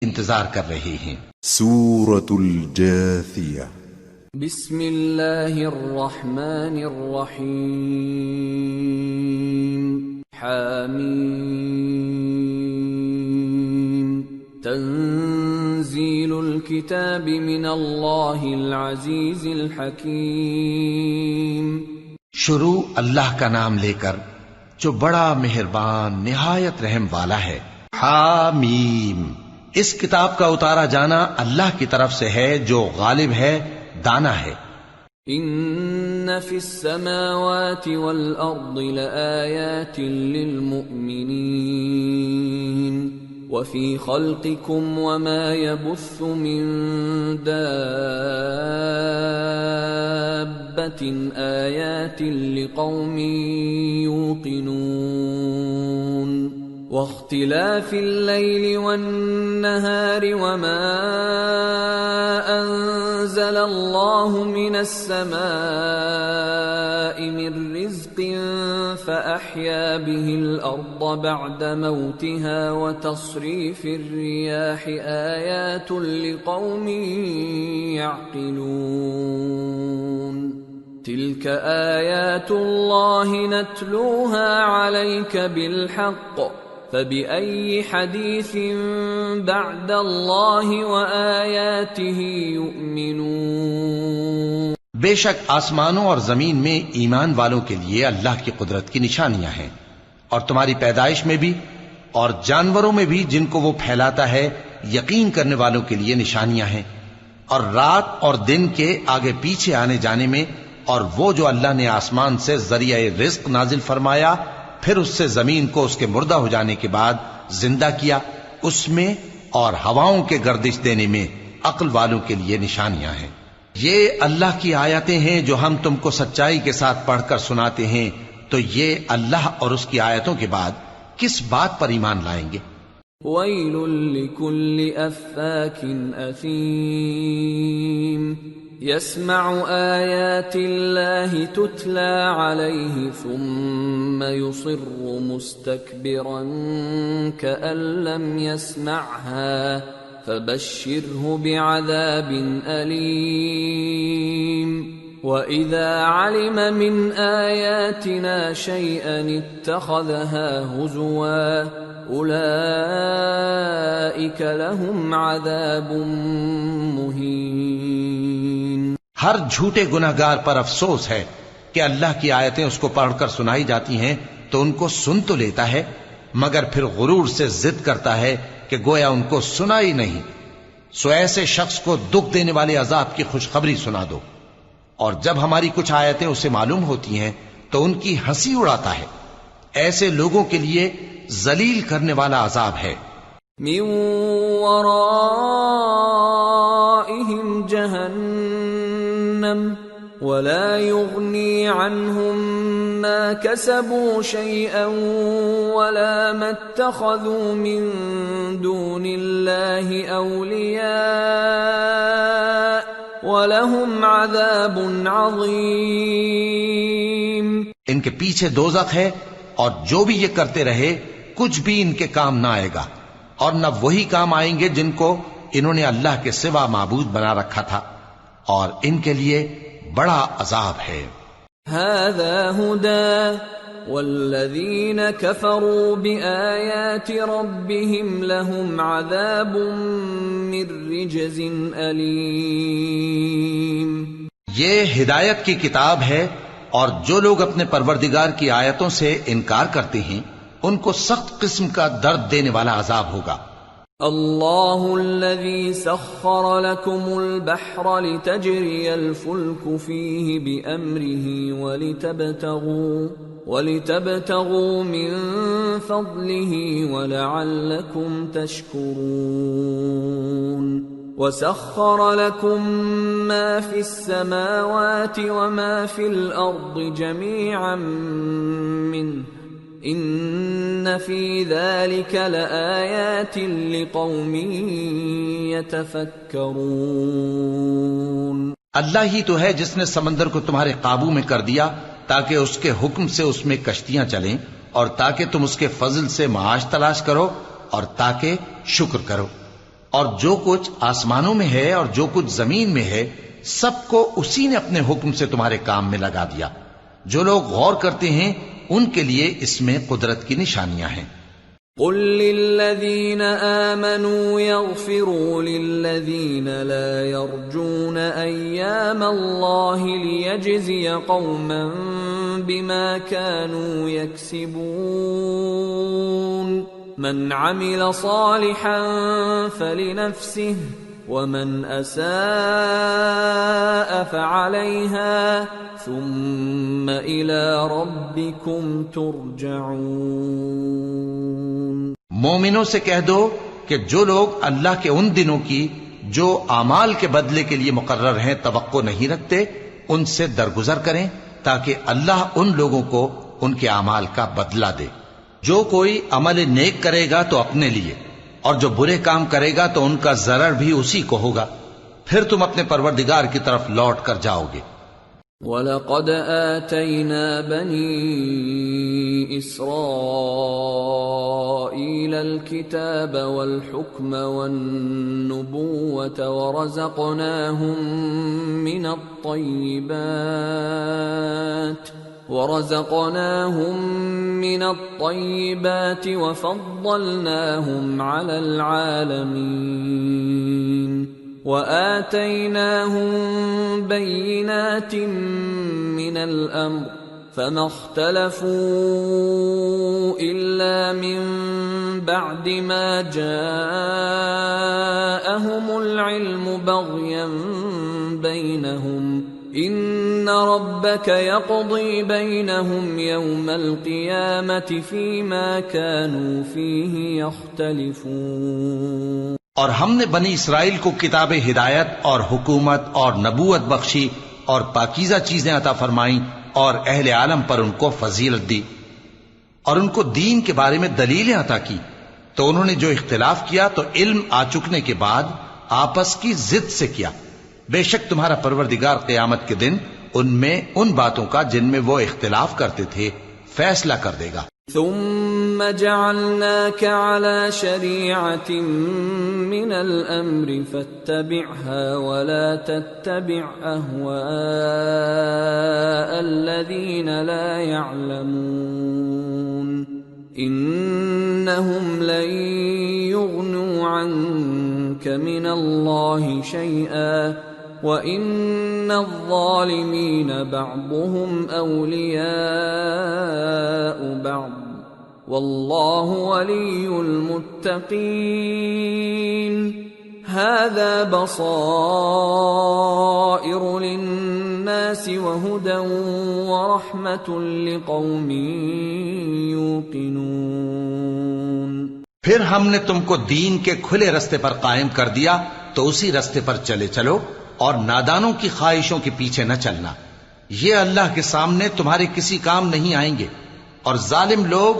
انتظار کر رہے ہیں۔ سورة الجاثیہ۔ بسم اللہ الرحمن الرحیم۔ حامیم۔ تنزیل الکتاب من اللہ العزیز الحکیم۔ شروع اللہ کا نام لے کر جو بڑا مہربان نہایت رحم والا ہے۔ حامیم۔ اس کتاب کا اتارا جانا اللہ کی طرف سے ہے جو غالب ہے، دانا ہے۔ ان فی السماوات والارض لآیات للمؤمنین وفی خلقکم وما يبث من دابة آیات لقوم یوقنون واختلاف الليل والنهار وما أنزل الله من السماء من رزق فأحيا به الأرض بعد موتها وتصريف الرياح آيات لقوم يعقلون تلك آيات الله نتلوها عليك بالحق فبأي حديث بعد الله وآياته يؤمنون۔ بے شک آسمانوں اور زمین میں ایمان والوں کے لیے اللہ کی قدرت کی نشانیاں ہیں، اور تمہاری پیدائش میں بھی اور جانوروں میں بھی جن کو وہ پھیلاتا ہے یقین کرنے والوں کے لیے نشانیاں ہیں، اور رات اور دن کے آگے پیچھے آنے جانے میں، اور وہ جو اللہ نے آسمان سے ذریعہ رزق نازل فرمایا پھر اس سے زمین کو اس کے مردہ ہو جانے کے بعد زندہ کیا، اس میں اور ہواؤں کے گردش دینے میں عقل والوں کے لیے نشانیاں ہیں۔ یہ اللہ کی آیتیں ہیں جو ہم تم کو سچائی کے ساتھ پڑھ کر سناتے ہیں، تو یہ اللہ اور اس کی آیتوں کے بعد کس بات پر ایمان لائیں گے؟ ویل لکل افاک اثیم يسمع آيات الله تتلى عليه ثم يصر مستكبرا كأن لم يسمعها فبشره بعذاب أليم وإذا علم من آياتنا شيئا اتخذها هزوا أولئك لهم عذاب مهين۔ ہر جھوٹے گناہگار پر افسوس ہے کہ اللہ کی آیتیں اس کو پڑھ کر سنائی جاتی ہیں تو ان کو سن تو لیتا ہے مگر پھر غرور سے ضد کرتا ہے کہ گویا ان کو سنا ہی نہیں۔ سو ایسے شخص کو دکھ دینے والے عذاب کی خوشخبری سنا دو، اور جب ہماری کچھ آیتیں اسے معلوم ہوتی ہیں تو ان کی ہنسی اڑاتا ہے۔ ایسے لوگوں کے لیے ذلیل کرنے والا عذاب ہے۔ من ورائهم جہنم ولا يغني عنهم ما كسبوا شيئا ولا ما اتخذوا من دون الله أولياء وَلَهُمْ عَذَابٌ عَظِيمٌ۔ ان کے پیچھے دوزخ ہے، اور جو بھی یہ کرتے رہے کچھ بھی ان کے کام نہ آئے گا، اور نہ وہی کام آئیں گے جن کو انہوں نے اللہ کے سوا معبود بنا رکھا تھا، اور ان کے لیے بڑا عذاب ہے۔ هَذَا هُدًى وَالَّذِينَ كَفَرُوا بِآيَاتِ رَبِّهِمْ لَهُمْ عَذَابٌ مِّن رِّجْزٍ أَلِيمٌ۔ یہ ہدایت کی کتاب ہے، اور جو لوگ اپنے پروردگار کی آیتوں سے انکار کرتے ہیں ان کو سخت قسم کا درد دینے والا عذاب ہوگا۔ اللہ الذی سخر لکم البحر لتجری الفلک فیہ بأمرہ ولتبتغوا من فضلہ ولعلکم تشکرون۔ وسخر لكم ما في السماوات وما في الأرض جميعا منه إن في ذلك لآيات لقوم يتفكرون۔ اللہ ہی تو ہے جس نے سمندر کو تمہارے قابو میں کر دیا تاکہ اس کے حکم سے اس میں کشتیاں چلیں، اور تاکہ تم اس کے فضل سے معاش تلاش کرو، اور تاکہ شکر کرو۔ اور جو کچھ آسمانوں میں ہے اور جو کچھ زمین میں ہے سب کو اسی نے اپنے حکم سے تمہارے کام میں لگا دیا. جو لوگ غور کرتے ہیں ان کے لیے اس میں قدرت کی نشانیاں ہیں. قل للذین آمنوا یغفروا للذین لا یرجون ایام اللہ لیجزی قوما بما كانوا یکسبون من عمل صالحا فلنفسه ومن اساء فعليها ثم الى ربكم ترجعون. مومنوں سے کہہ دو کہ جو لوگ اللہ کے ان دنوں کی جو اعمال کے بدلے کے لیے مقرر ہیں توقع نہیں رکھتے ان سے درگزر کریں تاکہ اللہ ان لوگوں کو ان کے اعمال کا بدلہ دے. جو کوئی عمل نیک کرے گا تو اپنے لیے اور جو برے کام کرے گا تو ان کا ضرر بھی اسی کو ہوگا. پھر تم اپنے پروردگار کی طرف لوٹ کر جاؤ گے. وَلَقَدْ آتَيْنَا بَنِي إِسْرَائِيلَ الْكِتَابَ وَالْحُكْمَ وَالنُّبُوَّةَ ورزقناهم من الطيبات وفضلناهم على العالمين وآتيناهم بينات من الأمر فما اختلفوا إلا من بعد ما جاءهم العلم بغيا بينهم ان ربك يقضي بينهم يوم القيامة فيما كانوا فيه يختلفون. اور ہم نے بنی اسرائیل کو کتاب ہدایت اور حکومت اور نبوت بخشی اور پاکیزہ چیزیں عطا فرمائیں اور اہل عالم پر ان کو فضیلت دی اور ان کو دین کے بارے میں دلیلیں عطا کی. تو انہوں نے جو اختلاف کیا تو علم آ چکنے کے بعد آپس کی ضد سے کیا. بے شک تمہارا پروردگار قیامت کے دن ان میں ان باتوں کا جن میں وہ اختلاف کرتے تھے فیصلہ کر دے گا. ثم جعلناك على شريعة من الأمر فاتبعها ولا تتبع أهواء الذين لا يعلمون إنهم لن يغنوا عنك من الله شيئا وَإِنَّ الظَّالِمِينَ بَعْضُهُمْ أَوْلِيَاءُ بَعْضٍ وَاللَّهُ وَلِيُّ الْمُتَّقِينَ. هَذَا بَصَائِرُ لِلنَّاسِ وَهُدًى وَرَحْمَةٌ لِقَوْمٍ يُوقِنُونَ. پھر ہم نے تم کو دین کے کھلے رستے پر قائم کر دیا تو اسی رستے پر چلے چلو اور نادانوں کی خواہشوں کے پیچھے نہ چلنا. یہ اللہ کے سامنے تمہارے کسی کام نہیں آئیں گے اور ظالم لوگ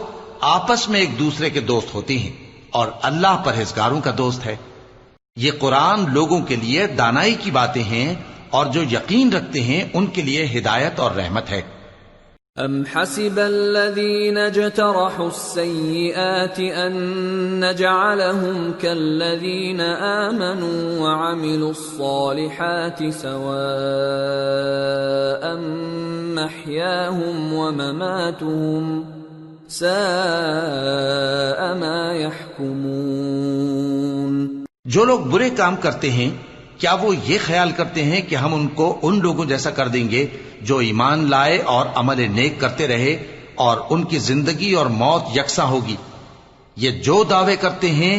آپس میں ایک دوسرے کے دوست ہوتے ہیں اور اللہ پرہیزگاروں کا دوست ہے. یہ قرآن لوگوں کے لیے دانائی کی باتیں ہیں اور جو یقین رکھتے ہیں ان کے لیے ہدایت اور رحمت ہے. ام حسب الذين اجترحوا السيئات ان نجعلهم كالذين آمنوا وعملوا الصالحات سواء محياهم ومماتهم ساء ما يحكمون. جو لوگ برے کام کرتے ہیں کیا وہ یہ خیال کرتے ہیں کہ ہم ان کو ان لوگوں جیسا کر دیں گے جو ایمان لائے اور عمل نیک کرتے رہے اور ان کی زندگی اور موت یکساں ہوگی؟ یہ جو دعوے کرتے ہیں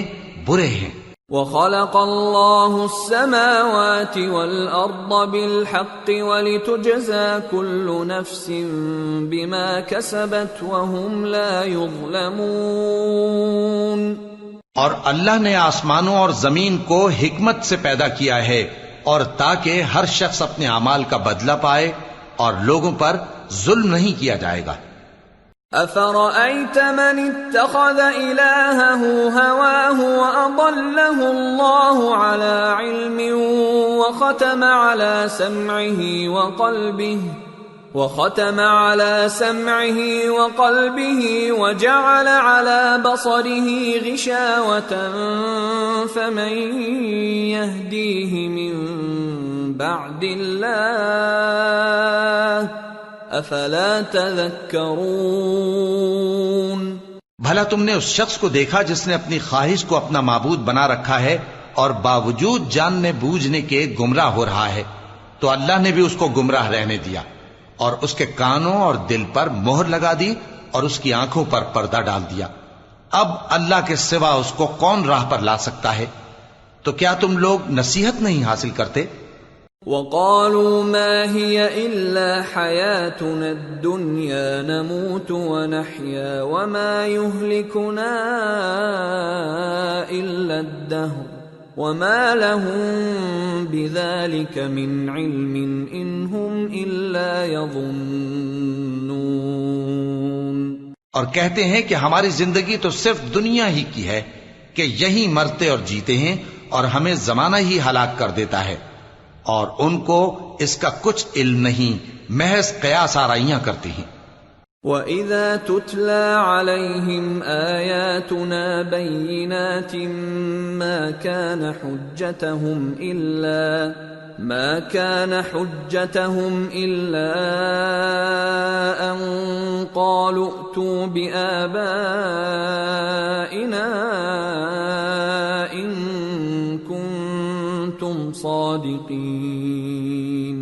برے ہیں. وَخَلَقَ اللَّهُ السَّمَاوَاتِ وَالْأَرْضَ بِالْحَقِّ وَلِتُجْزَى كُلُّ نَفْسٍ بِمَا كَسَبَتْ وَهُمْ لَا يُظْلَمُونَ. اور اللہ نے آسمانوں اور زمین کو حکمت سے پیدا کیا ہے اور تاکہ ہر شخص اپنے اعمال کا بدلہ پائے اور لوگوں پر ظلم نہیں کیا جائے گا. أَفَرَأَيْتَ مَنِ اتَّخَذَ إِلَٰهَهُ هَوَاهُ وَأَضَلَّهُ اللَّهُ عَلَىٰ عِلْمٍ وَخَتَمَ عَلَىٰ سَمْعِهِ وَقَلْبِهِ وختم على سمعه وقلبه وجعل على بصره غشاوة فمن يهديه من بعد الله افلا تذكرون۔ بھلا تم نے اس شخص کو دیکھا جس نے اپنی خواہش کو اپنا معبود بنا رکھا ہے اور باوجود جاننے بوجھنے کے گمراہ ہو رہا ہے، تو اللہ نے بھی اس کو گمراہ رہنے دیا اور اس کے کانوں اور دل پر مہر لگا دی اور اس کی آنکھوں پر پردہ ڈال دیا۔ اب اللہ کے سوا اس کو کون راہ پر لا سکتا ہے؟ تو کیا تم لوگ نصیحت نہیں حاصل کرتے؟ وقالوا ما هي إلا حياتنا الدنيا نموت ونحيا وما يهلكنا إلا الدهر وما لهم بذلك من علم إن هم إلا يظنون۔ اور کہتے ہیں کہ ہماری زندگی تو صرف دنیا ہی کی ہے کہ یہی مرتے اور جیتے ہیں اور ہمیں زمانہ ہی ہلاک کر دیتا ہے، اور ان کو اس کا کچھ علم نہیں، محض قیاس آرائیاں کرتے ہیں۔ وَإِذَا تُتْلَى عَلَيْهِمْ آيَاتُنَا بَيِّنَاتٍ مَا كَانَ حُجَّتَهُمْ إِلَّا أَن قَالُوا ائْتُوا بِآبَائِنَا إِن كُنتُمْ صَادِقِينَ۔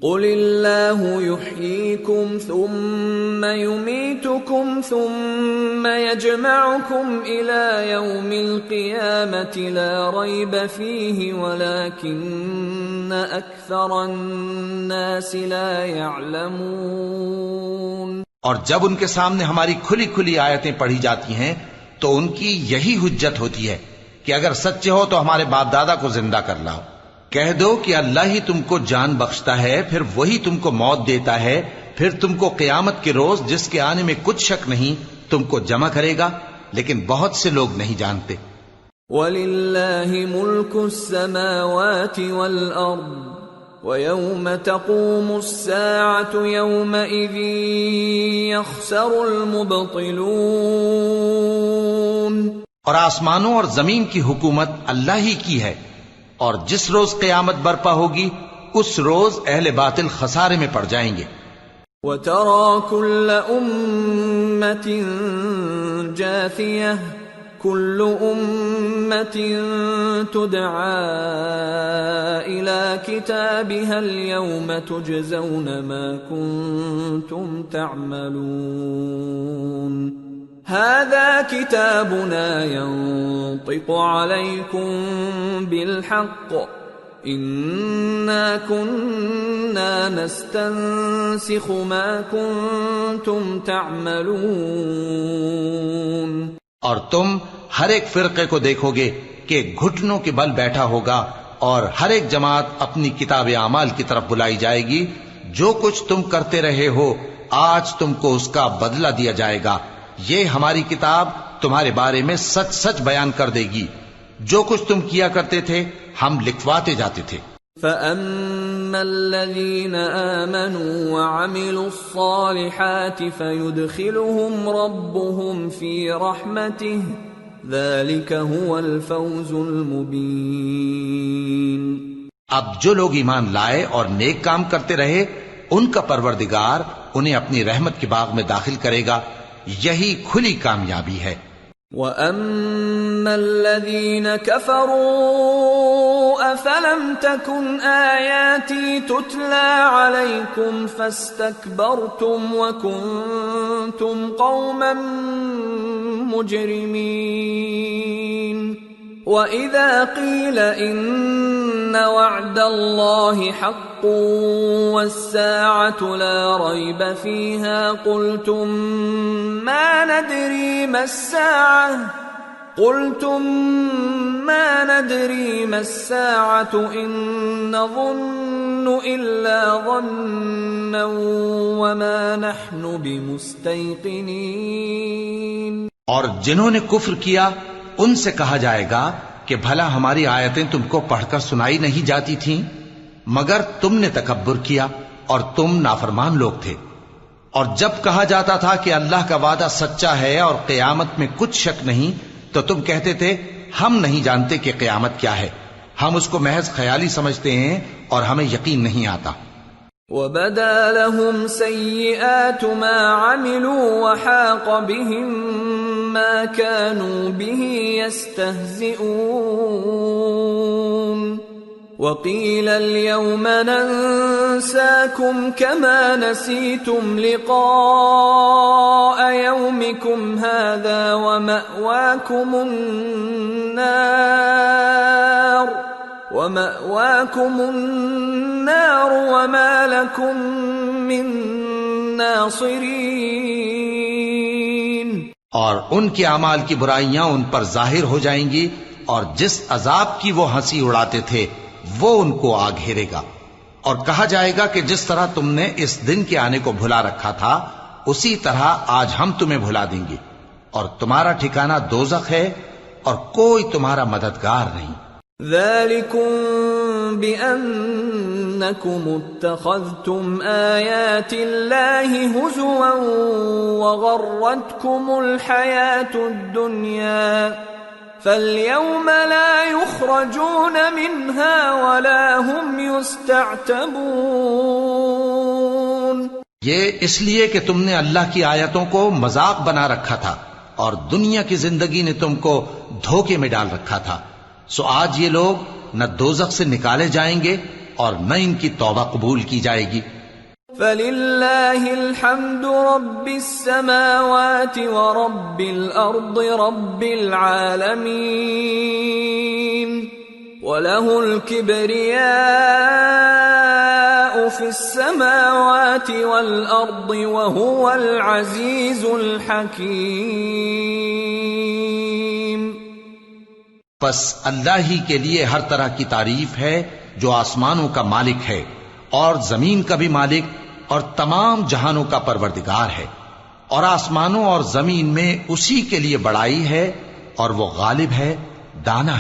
قُلِ اللَّهُ يُحْيِيكُمْ ثُمَّ يُمِيتُكُمْ ثُمَّ يَجْمَعُكُمْ إِلَى يَوْمِ الْقِيَامَةِ لَا رَيْبَ فِيهِ وَلَكِنَّ أَكْثَرَ النَّاسِ لَا يَعْلَمُونَ۔ اور جب ان کے سامنے ہماری کھلی کھلی آیتیں پڑھی جاتی ہیں تو ان کی یہی حجت ہوتی ہے کہ اگر سچے ہو تو ہمارے باپ دادا کو زندہ کر لاؤ۔ کہہ دو کہ اللہ ہی تم کو جان بخشتا ہے، پھر وہی تم کو موت دیتا ہے، پھر تم کو قیامت کے روز جس کے آنے میں کچھ شک نہیں تم کو جمع کرے گا، لیکن بہت سے لوگ نہیں جانتے۔ وَلِلَّهِ مُلْكُ السَّمَاوَاتِ وَالْأَرْضِ وَيَوْمَ تَقُومُ السَّاعَةُ يَوْمَئِذٍ يَخْسَرُ الْمُبْطِلُونَ۔ اور آسمانوں اور زمین کی حکومت اللہ ہی کی ہے، اور جس روز قیامت برپا ہوگی اس روز اہل باطل خسارے میں پڑ جائیں گے۔ وَتَرَى كُلَّ أُمَّةٍ جَاثِيَةً كُلُّ أُمَّةٍ تُدْعَى إِلَى كِتَابِهَا الْيَوْمَ تُجْزَوْنَ مَا كُنتُمْ تَعْمَلُونَ۔ هذا كتابنا ينطق عليكم بالحق إنا كنا نستنسخ ما كنتم تعملون۔ اور تم ہر ایک فرقے کو دیکھو گے کہ گھٹنوں کے بل بیٹھا ہوگا، اور ہر ایک جماعت اپنی کتاب اعمال کی طرف بلائی جائے گی۔ جو کچھ تم کرتے رہے ہو آج تم کو اس کا بدلہ دیا جائے گا۔ یہ ہماری کتاب تمہارے بارے میں سچ سچ بیان کر دے گی، جو کچھ تم کیا کرتے تھے ہم لکھواتے جاتے تھے۔ فَأَمَّا الَّذِينَ آمَنُوا وَعَمِلُوا الصَّالِحَاتِ فَيُدْخِلُهُمْ رَبُّهُمْ فِي رَحْمَتِهِ ذَلِكَ هُوَ الْفَوْزُ الْمُبِينُ۔ اب جو لوگ ایمان لائے اور نیک کام کرتے رہے ان کا پروردگار انہیں اپنی رحمت کے باغ میں داخل کرے گا، یہی کھلی کامیابی ہے۔ وَأَمَّا الَّذِينَ كَفَرُوا أَفَلَمْ تَكُنْ آيَاتِي تُتْلَى عَلَيْكُمْ فَاسْتَكْبَرْتُمْ وَكُنْتُمْ قَوْمًا مُجْرِمِينَ۔ وَإِذَا قِيلَ إِنَّ وَعْدَ اللَّهِ حَقٌّ وَالسَّاعَةُ لَا رَيْبَ فِيهَا قُلْتُمْ مَا نَدْرِي مَا السَّاعَةُ إِن نَّظُنُّ إِلَّا ظَنًّا وَمَا نَحْنُ بِمُسْتَيْقِنِينَ۔ اور جنہوں نے کفر کیا ان سے کہا جائے گا کہ بھلا ہماری آیتیں تم کو پڑھ کر سنائی نہیں جاتی تھیں؟ مگر تم نے تکبر کیا اور تم نافرمان لوگ تھے۔ اور جب کہا جاتا تھا کہ اللہ کا وعدہ سچا ہے اور قیامت میں کچھ شک نہیں، تو تم کہتے تھے ہم نہیں جانتے کہ قیامت کیا ہے، ہم اس کو محض خیالی سمجھتے ہیں اور ہمیں یقین نہیں آتا۔ وَبَدَا لَهُمْ سَيِّئَاتُ مَا عَمِلُوا وَحَاقَ بِهِم مَّا كَانُوا بِهِ يَسْتَهْزِئُونَ وَقِيلَ الْيَوْمَ نَنسَاكُمْ كَمَا نَسِيتُمْ لِقَاءَ يَوْمِكُمْ هَٰذَا وَمَأْوَاكُمُ النَّارُ وَمَا لَكُمْ مِن نَاصِرِينَ۔ اور ان کے اعمال کی برائیاں ان پر ظاہر ہو جائیں گی، اور جس عذاب کی وہ ہنسی اڑاتے تھے وہ ان کو آ گھیرے گا، اور کہا جائے گا کہ جس طرح تم نے اس دن کے آنے کو بھلا رکھا تھا اسی طرح آج ہم تمہیں بھلا دیں گے، اور تمہارا ٹھکانہ دوزخ ہے اور کوئی تمہارا مددگار نہیں۔ ذَلِكُمْ بِأَنَّكُمُ اتَّخَذْتُمْ آيَاتِ اللَّهِ هُزُوًا وَغَرَّتْكُمُ الْحَيَاةُ الدُّنْيَا فَالْيَوْمَ لَا يُخْرَجُونَ مِنْهَا وَلَا هُمْ يُسْتَعْتَبُونَ۔ یہ اس لیے کہ تم نے اللہ کی آیتوں کو مذاق بنا رکھا تھا اور دنیا کی زندگی نے تم کو دھوکے میں ڈال رکھا تھا، سو آج یہ لوگ نہ دوزخ سے نکالے جائیں گے اور نہ ان کی توبہ قبول کی جائے گی۔ فَلِلَّهِ الْحَمْدُ رَبِّ السَّمَاوَاتِ وَرَبِّ الْأَرْضِ رَبِّ الْعَالَمِينَ وَلَهُ الْكِبْرِيَاءُ فِي السَّمَاوَاتِ وَالْأَرْضِ وَهُوَ الْعَزِيزُ الْحَكِيمُ۔ پس اللہ ہی کے لیے ہر طرح کی تعریف ہے جو آسمانوں کا مالک ہے اور زمین کا بھی مالک اور تمام جہانوں کا پروردگار ہے، اور آسمانوں اور زمین میں اسی کے لیے بڑائی ہے اور وہ غالب ہے، دانا ہے۔